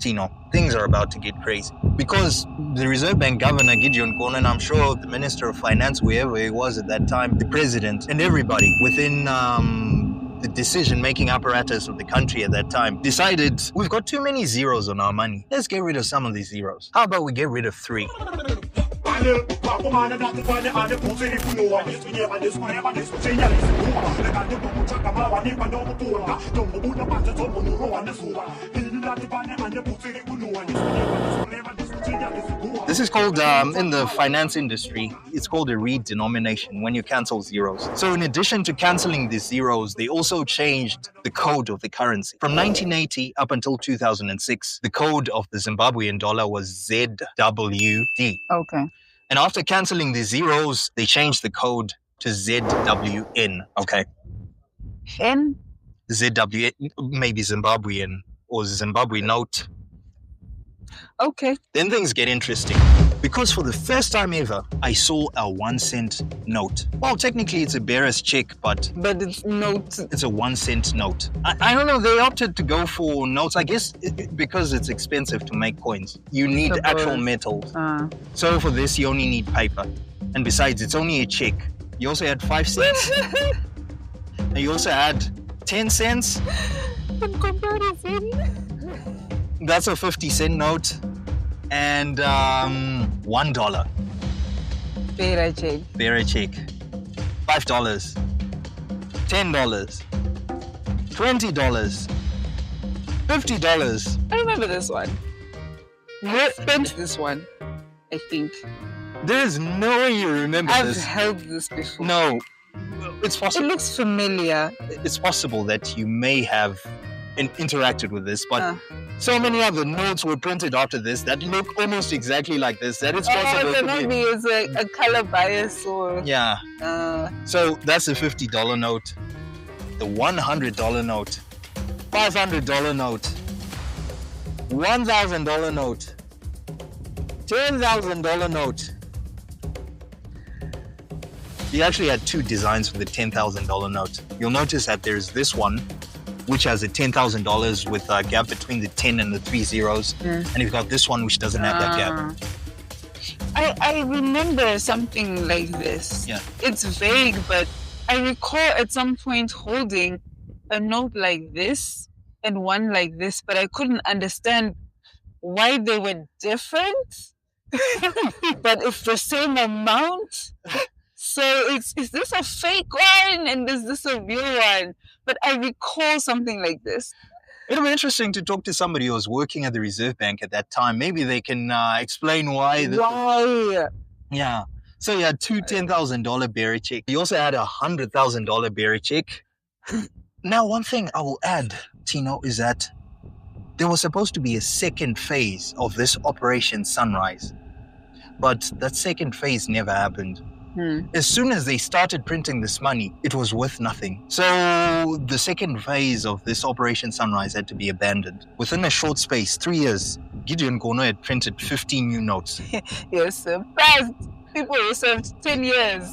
Tino, things are about to get crazy. Because the Reserve Bank Governor, Gideon Kona, and I'm sure the Minister of Finance, whoever he was at that time, the President, and everybody within the decision-making apparatus of the country at that time decided we've got too many zeros on our money. Let's get rid of some of these zeros. How about we get rid of 3? This is called, in the finance industry, it's called a redenomination when you cancel zeros. So in addition to cancelling the zeros, they also changed the code of the currency. From 1980 up until 2006, the code of the Zimbabwean dollar was ZWD. Okay. And after cancelling the zeros, they changed the code to ZWN. Okay. N? ZWN, maybe Zimbabwean or Zimbabwe note. Okay. Then things get interesting. Because for the first time ever, I saw a 1-cent note. Well, technically it's a bearer's check, but it's note. It's a 1-cent note. I don't know, they opted to go for notes. I guess because it's expensive to make coins. You need actual metals. So for this, you only need paper. And besides, it's only a check. You also had 5 cents. And you also had 10 cents. In comparison. That's a 50-cent note. And $1. Bearer check. Bearer check. $5. $10. $20. $50. I remember this one. I spent this one, I think. There's no way you remember this. I've held this before. No. It's possible. It looks familiar. It's possible that you may have interacted with this, but so many other notes were printed after this that look almost exactly like this that it's possible to be. It's a color bias or... Yeah. So that's the $50 note, the $100 note, $500 note, $1,000 note, $10,000 note. You actually had 2 designs for the $10,000 note. You'll notice that there's this one, which has a $10,000 with a gap between the 10 and the 3 zeros. And you've got this one, which doesn't have that gap. I remember something like this. Yeah. It's vague, but I recall at some point holding a note like this and one like this, but I couldn't understand why they were different. But it's the same amount. So is this a fake one and is this a real one? But I recall something like this. It'll be interesting to talk to somebody who was working at the Reserve Bank at that time. Maybe they can explain why. Why? Yeah. So you had 2 $10,000 bearer check. You also had a $100,000 bearer check. Now, one thing I will add, Tino, is that there was supposed to be a second phase of this Operation Sunrise. But that second phase never happened. As soon as they started printing this money, it was worth nothing. So the second phase of this Operation Sunrise had to be abandoned. Within a short space, 3 years, Gideon Gono had printed 15 new notes. You're surprised. People who served 10 years.